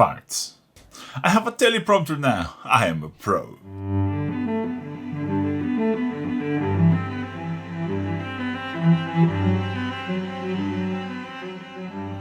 farts. I have a teleprompter now. I am a pro.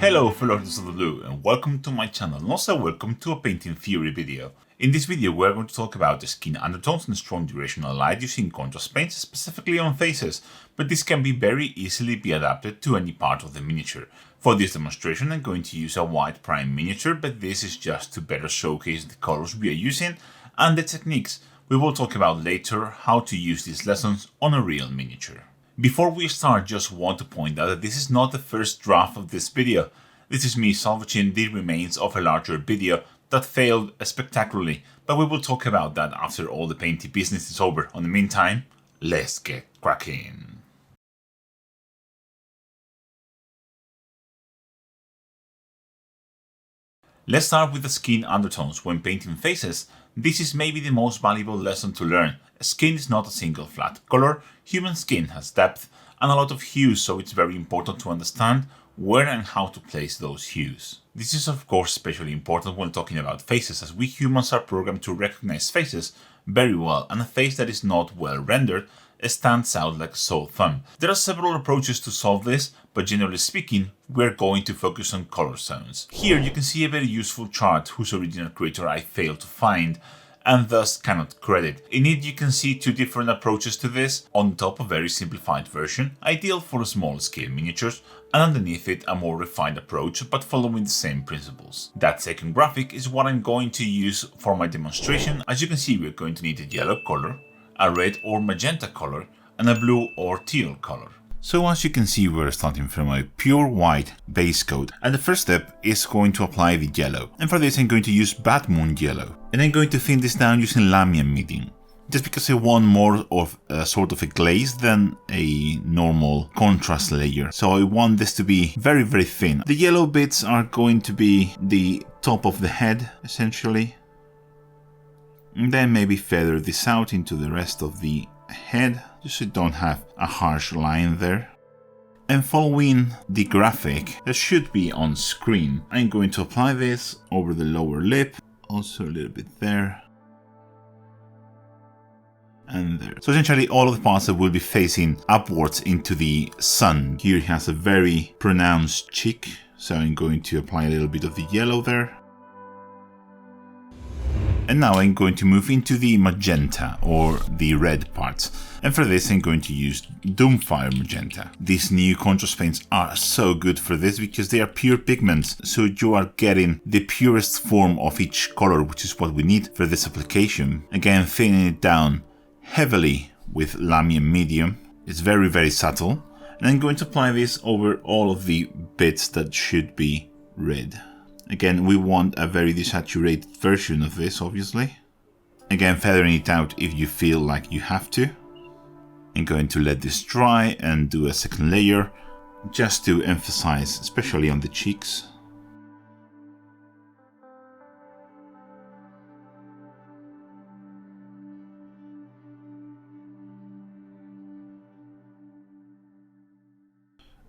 Hello fellow artists of the blue and welcome to my channel and also welcome to a painting theory video. In this video we are going to talk about the skin undertones and strong directional light using contrast paints, specifically on faces, but this can be very easily be adapted to any part of the miniature. For this demonstration I'm going to use a white prime miniature, but this is just to better showcase the colors we are using and the techniques we will talk about later how to use these lessons on a real miniature. Before we start, just want to point out that this is not the first draft of this video. This is me salvaging the remains of a larger video that failed spectacularly, but we will talk about that after all the painting business is over. In the meantime, let's get cracking. Let's start with the skin undertones. When painting faces, this is maybe the most valuable lesson to learn. Skin is not a single flat color. Human skin has depth and a lot of hues, so it's very important to understand where and how to place those hues. This is of course especially important when talking about faces, as we humans are programmed to recognize faces very well, and a face that is not well rendered stands out like a sore thumb. There are several approaches to solve this, but generally speaking, we're going to focus on color zones. Here you can see a very useful chart whose original creator I failed to find and thus cannot credit. In it you can see two different approaches to this. On top a very simplified version, ideal for small scale miniatures, and underneath it a more refined approach but following the same principles. That second graphic is what I'm going to use for my demonstration. As you can see, we're going to need a yellow color, a red or magenta color, and a blue or teal color. So as you can see, we're starting from a pure white base coat, and the first step is going to apply the yellow, and for this I'm going to use Bad Moon yellow, and I'm going to thin this down using Lamy medium, just because I want more of a sort of a glaze than a normal contrast layer, so I want this to be very thin. The yellow bits are going to be the top of the head essentially, and then maybe feather this out into the rest of the head, just so you don't have a harsh line there. And following the graphic that should be on screen, I'm going to apply this over the lower lip, also a little bit there and there. So essentially all of the parts that will be facing upwards into the sun. Here he has a very pronounced cheek, so I'm going to apply a little bit of the yellow there. And now I'm going to move into the magenta or the red parts. And for this I'm going to use Doomfire Magenta. These new contrast paints are so good for this because they are pure pigments, so you are getting the purest form of each color, which is what we need for this application. Again, thinning it down heavily with Lamy medium. It's very subtle. And I'm going to apply this over all of the bits that should be red. Again, we want a very desaturated version of this, obviously. Again, feathering it out if you feel like you have to. I'm going to let this dry and do a second layer, just to emphasize, especially on the cheeks.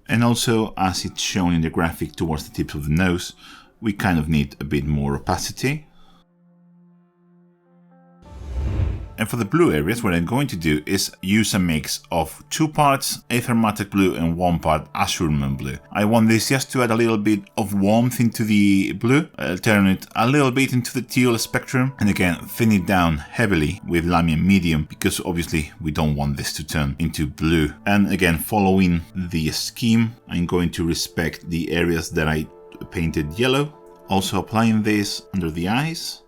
And also, as it's shown in the graphic towards the tips of the nose, we kind of need a bit more opacity. And for the blue areas, what I'm going to do is use a mix of 2 parts Aethermatic blue and 1 part Azurman blue. I want this just to add a little bit of warmth into the blue. I'll turn it a little bit into the teal spectrum, and again thin it down heavily with Lamy medium, because obviously we don't want this to turn into blue. And again, following the scheme, I'm going to respect the areas that I painted yellow. Also applying this under the eyes.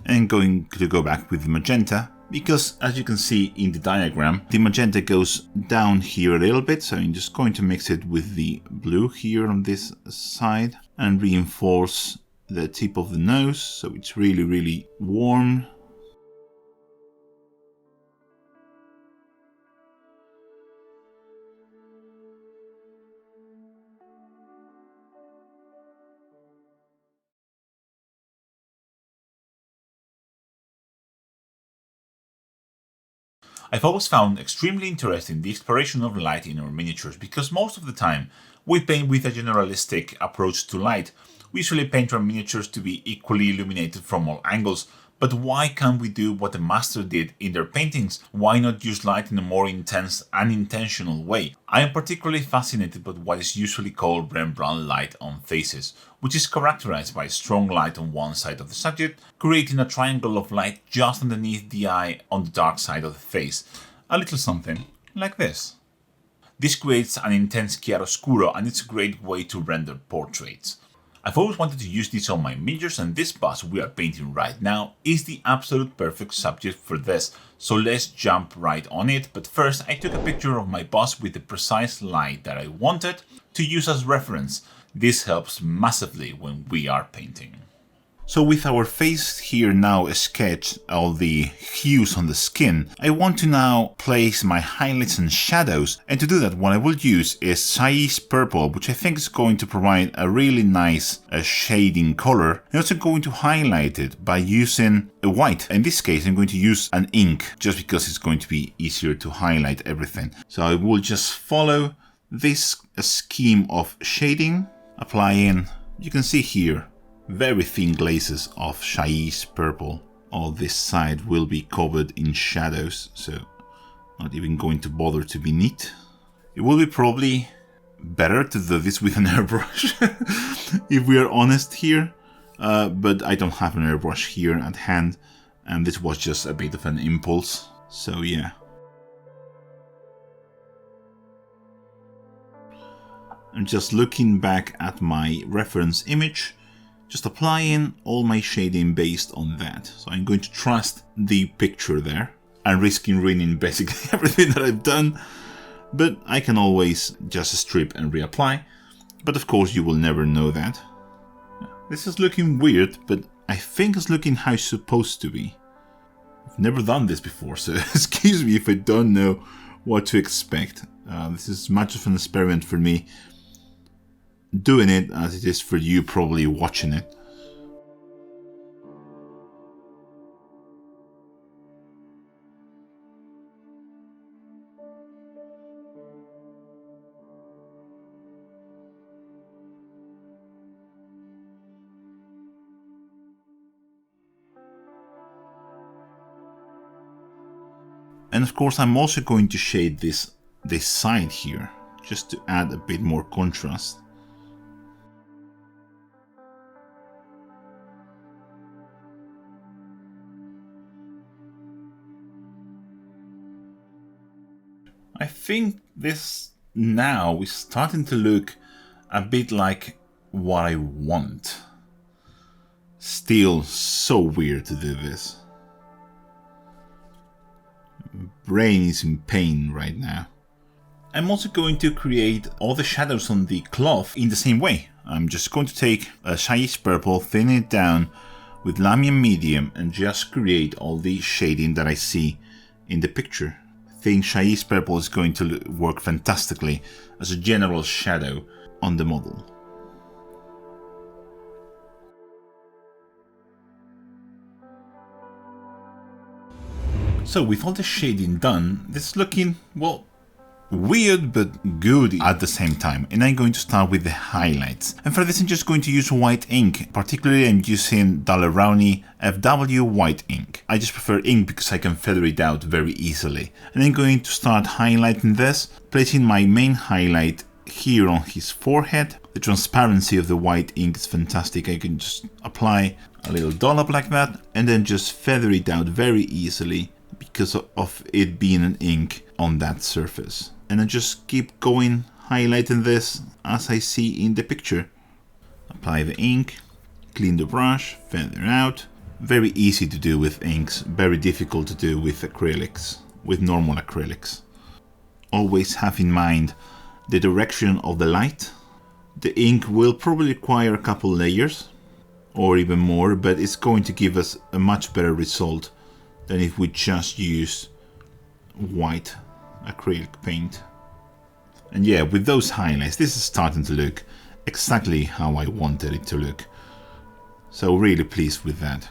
And going to go back with the magenta, because as you can see in the diagram, the magenta goes down here a little bit, so I'm just going to mix it with the blue here on this side and reinforce the tip of the nose so it's really warm. I've always found extremely interesting the exploration of light in our miniatures, because most of the time we paint with a generalistic approach to light. We usually paint our miniatures to be equally illuminated from all angles, but why can't we do what the master did in their paintings? Why not use light in a more intense and intentional way? I am particularly fascinated by what is usually called Rembrandt light on faces, which is characterized by strong light on one side of the subject, creating a triangle of light just underneath the eye on the dark side of the face. A little something like this. This creates an intense chiaroscuro, and it's a great way to render portraits. I've always wanted to use this on my miniatures, and this bust we are painting right now is the absolute perfect subject for this, so let's jump right on it. But first I took a picture of my bust with the precise light that I wanted to use as reference. This helps massively when we are painting. So with our face here now sketched, all the hues on the skin, I want to now place my highlights and shadows, and to do that what I will use is Cyaise Purple, which I think is going to provide a really nice shading color, and also going to highlight it by using a white. In this case I'm going to use an ink, just because it's going to be easier to highlight everything. So I will just follow this scheme of shading, applying, you can see here, very thin glazes of Cyaise Purple. All this side will be covered in shadows, so not even going to bother to be neat. It will be probably better to do this with an airbrush, if we are honest here, but I don't have an airbrush here at hand, and this was just a bit of an impulse, so yeah. I'm just looking back at my reference image, just applying all my shading based on that. So I'm going to trust the picture there and risking ruining basically everything that I've done, but I can always just strip and reapply. But of course you will never know that. This is looking weird, but I think it's looking how it's supposed to be. I've never done this before, so excuse me if I don't know what to expect. This is much of an experiment for me doing it as it is for you probably watching it. And of course I'm also going to shade this side here, just to add a bit more contrast. I think this now is starting to look a bit like what I want. Still so weird to do this. Brain is in pain right now. I'm also going to create all the shadows on the cloth in the same way. I'm just going to take a Cyaise Purple, thin it down with Lamian Medium, and just create all the shading that I see in the picture. I think Cyaise Purple is going to work fantastically as a general shadow on the model. So with all the shading done, this is looking, well, weird but good at the same time. And I'm going to start with the highlights. And for this I'm just going to use white ink. Particularly I'm using Daler-Rowney FW white ink. I just prefer ink because I can feather it out very easily. And I'm going to start highlighting this, placing my main highlight here on his forehead. The transparency of the white ink is fantastic. I can just apply a little dollop like that and then just feather it out very easily because of it being an ink on that surface. And I just keep going highlighting this as I see in the picture. Apply the ink, clean the brush, feather out. Very easy to do with inks, very difficult to do with acrylics, with normal acrylics. Always have in mind the direction of the light. The ink will probably require a couple layers or even more, but it's going to give us a much better result than if we just use white acrylic paint. And yeah, with those highlights, this is starting to look exactly how I wanted it to look. So really pleased with that.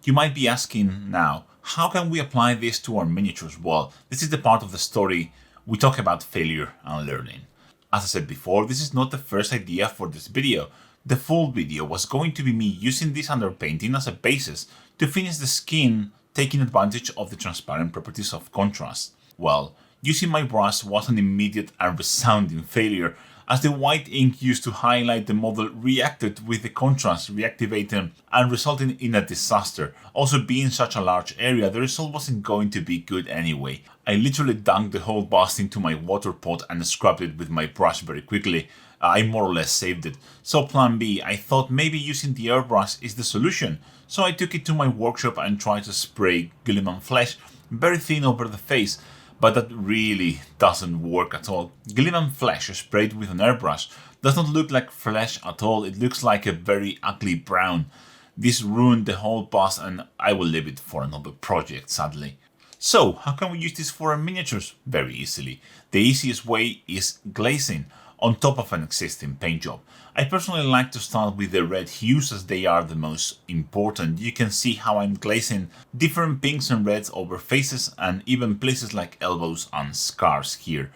You might be asking now, how can we apply this to our miniatures? Well, this is the part of the story we talk about failure and learning. As I said before, this is not the first idea for this video. The full video was going to be me using this underpainting as a basis to finish the skin, taking advantage of the transparent properties of contrast. Well, using my brush was an immediate and resounding failure, as the white ink used to highlight the model reacted with the contrast, reactivating and resulting in a disaster. Also, being such a large area, the result wasn't going to be good anyway. I literally dunked the whole bust into my water pot and scrubbed it with my brush very quickly. I more or less saved it. So plan B, I thought maybe using the airbrush is the solution. So I took it to my workshop and tried to spray Guilliman flesh very thin over the face, but that really doesn't work at all. Guilliman flesh sprayed with an airbrush does not look like flesh at all, it looks like a very ugly brown. This ruined the whole bust and I will leave it for another project, sadly. So, how can we use this for our miniatures? Very easily. The easiest way is glazing on top of an existing paint job. I personally like to start with the red hues as they are the most important. You can see how I'm glazing different pinks and reds over faces and even places like elbows and scars here.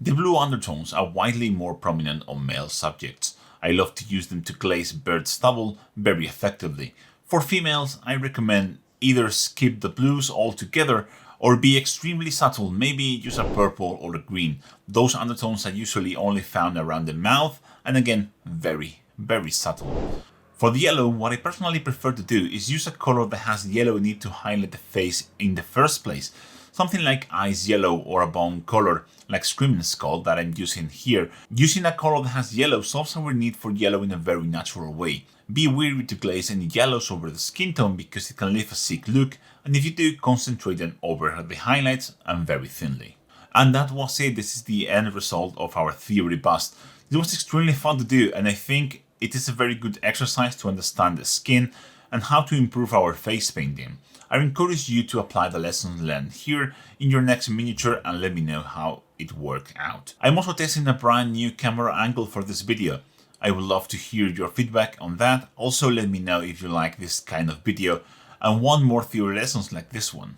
The blue undertones are widely more prominent on male subjects. I love to use them to glaze bird stubble very effectively. For females, I recommend either skip the blues altogether or be extremely subtle, maybe use a purple or a green. Those undertones are usually only found around the mouth and again, very subtle. For the yellow, what I personally prefer to do is use a color that has yellow in it to highlight the face in the first place. Something like ice yellow or a bone color like Screaming Skull that I'm using here. Using a color that has yellow solves our need for yellow in a very natural way. Be wary to glaze any yellows over the skin tone because it can leave a sick look, and if you do, concentrate them over the highlights and very thinly. And that was it. This is the end result of our theory bust. It was extremely fun to do, and I think it is a very good exercise to understand the skin and how to improve our face painting. I encourage you to apply the lessons learned here in your next miniature and let me know how it worked out. I'm also testing a brand new camera angle for this video. I would love to hear your feedback on that. Also let me know if you like this kind of video and want more theory lessons like this one.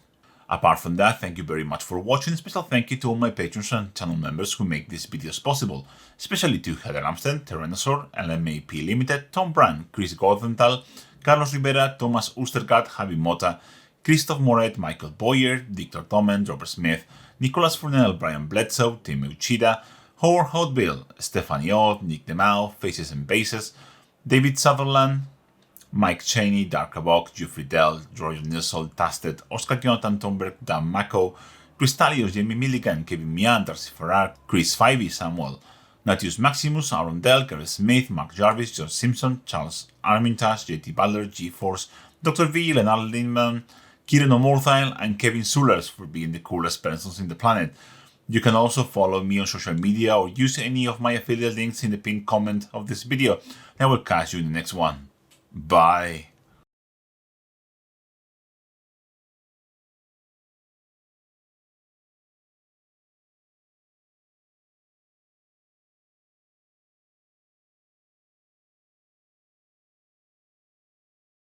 Apart from that, thank you very much for watching. Special thank you to all my patrons and channel members who make these videos possible, especially to Heather Amsten, Tyrannosaur, LMAP Limited, Tom Brand, Chris Gordenthal, Carlos Rivera, Thomas Ustergaard, Javi Mota, Christoph Moret, Michael Boyer, Victor Tomen, Robert Smith, Nicholas Furnell, Brian Bledsoe, Tim Uchida, Howard Hotbill, Stephanie Ott, Nick DeMau, Faces and Bases, David Sutherland, Mike Cheney, Dark Abok, Jeffrey Dell, Roger Nilsson, Tasted, Oscar Jonathan Thomberg, Dan Mako, Crystalios, Jamie Milligan, Kevin Mian, Darcy Farrar, Chris Fivey, Samuel, Natius Maximus, Aaron Dell, Gareth Smith, Mark Jarvis, George Simpson, Charles Armitage, JT Butler, G-Force, Dr. V, Leonard Lindman, Kieran O'Morthile, and Kevin Sullers for being the coolest persons in the planet. You can also follow me on social media or use any of my affiliate links in the pinned comment of this video. And I will catch you in the next one. Bye.